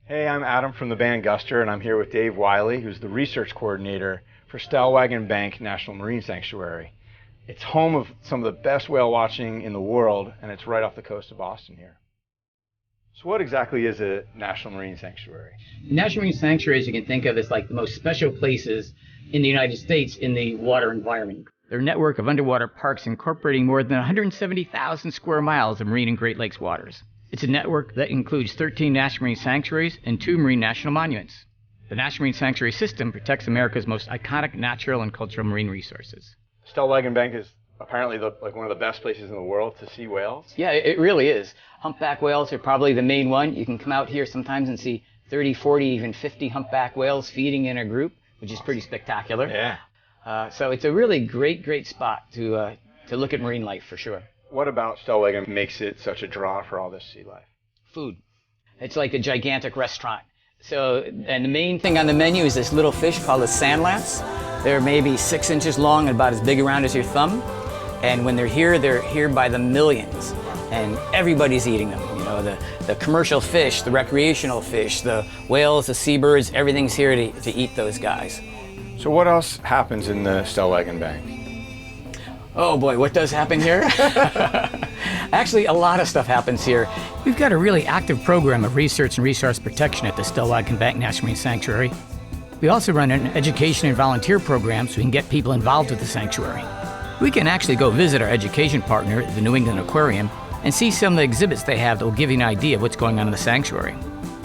Hey, I'm Adam from the band Guster, and I'm here with Dave Wiley, who's the research coordinator for Stellwagen Bank National Marine Sanctuary. It's home of some of the best whale watching in the world, and it's right off the coast of Boston here. So what exactly is a National Marine Sanctuary? National Marine Sanctuaries you can think of as like the most special places in the United States in the water environment. They're a network of underwater parks incorporating more than 170,000 square miles of marine and Great Lakes waters. It's a network that includes 13 National Marine Sanctuaries and 2 Marine National Monuments. The National Marine Sanctuary system protects America's most iconic natural and cultural marine resources. Stellwagen Bank is apparently one of the best places in the world to see whales. Yeah, it really is. Humpback whales are probably the main one. You can come out here sometimes and see 30, 40, even 50 humpback whales feeding in a group, which is pretty spectacular. Yeah. So it's a really great spot to look at marine life for sure. What about Stellwagen makes it such a draw for all this sea life? Food. It's like a gigantic restaurant. And the main thing on the menu is this little fish called a sand lance. They're maybe 6 inches long and about as big around as your thumb. And when they're here by the millions. And everybody's eating them. You know, the commercial fish, the recreational fish, the whales, the seabirds, everything's here to eat those guys. So what else happens in the Stellwagen Bank? Oh boy, what does happen here? Actually, a lot of stuff happens here. We've got a really active program of research and resource protection at the Stellwagen Bank National Marine Sanctuary. We also run an education and volunteer program so we can get people involved with the sanctuary. We can actually go visit our education partner, the New England Aquarium, and see some of the exhibits they have that will give you an idea of what's going on in the sanctuary.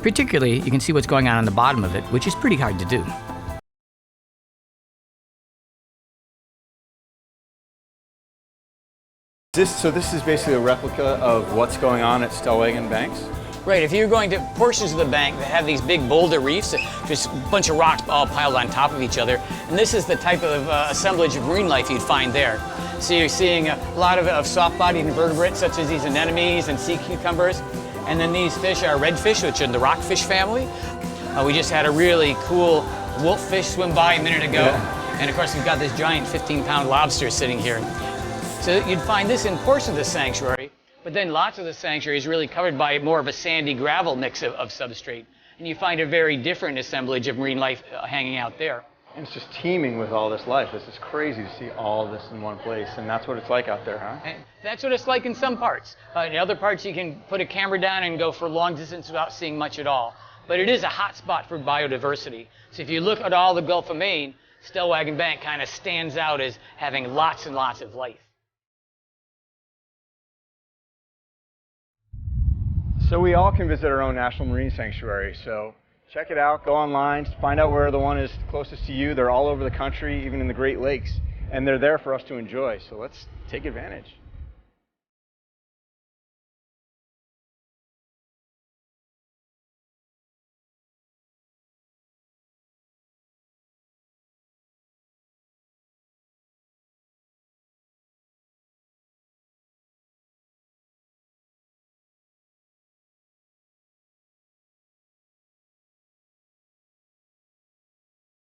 Particularly, you can see what's going on the bottom of it, which is pretty hard to do. So this is basically a replica of what's going on at Stellwagen Banks? Right, if you're going to portions of the bank that have these big boulder reefs, just a bunch of rocks all piled on top of each other, and this is the type of assemblage of marine life you'd find there. So you're seeing a lot of soft-bodied invertebrates such as these anemones and sea cucumbers, and then these fish are redfish, which are in the rockfish family. We just had a really cool wolffish swim by a minute ago, and of course we've got this giant 15-pound lobster sitting here. So you'd find this in portions of the sanctuary, but then lots of the sanctuary is really covered by more of a sandy gravel mix of substrate. And you find a very different assemblage of marine life hanging out there. And it's just teeming with all this life. This is crazy to see all this in one place, and that's what it's like out there, huh? And that's what it's like in some parts. In other parts, you can put a camera down and go for a long distance without seeing much at all. But it is a hot spot for biodiversity. So if you look at all the Gulf of Maine, Stellwagen Bank kind of stands out as having lots and lots of life. So we all can visit our own National Marine Sanctuary, so check it out, go online, find out where the one is closest to you. They're all over the country, even in the Great Lakes, and they're there for us to enjoy, so let's take advantage.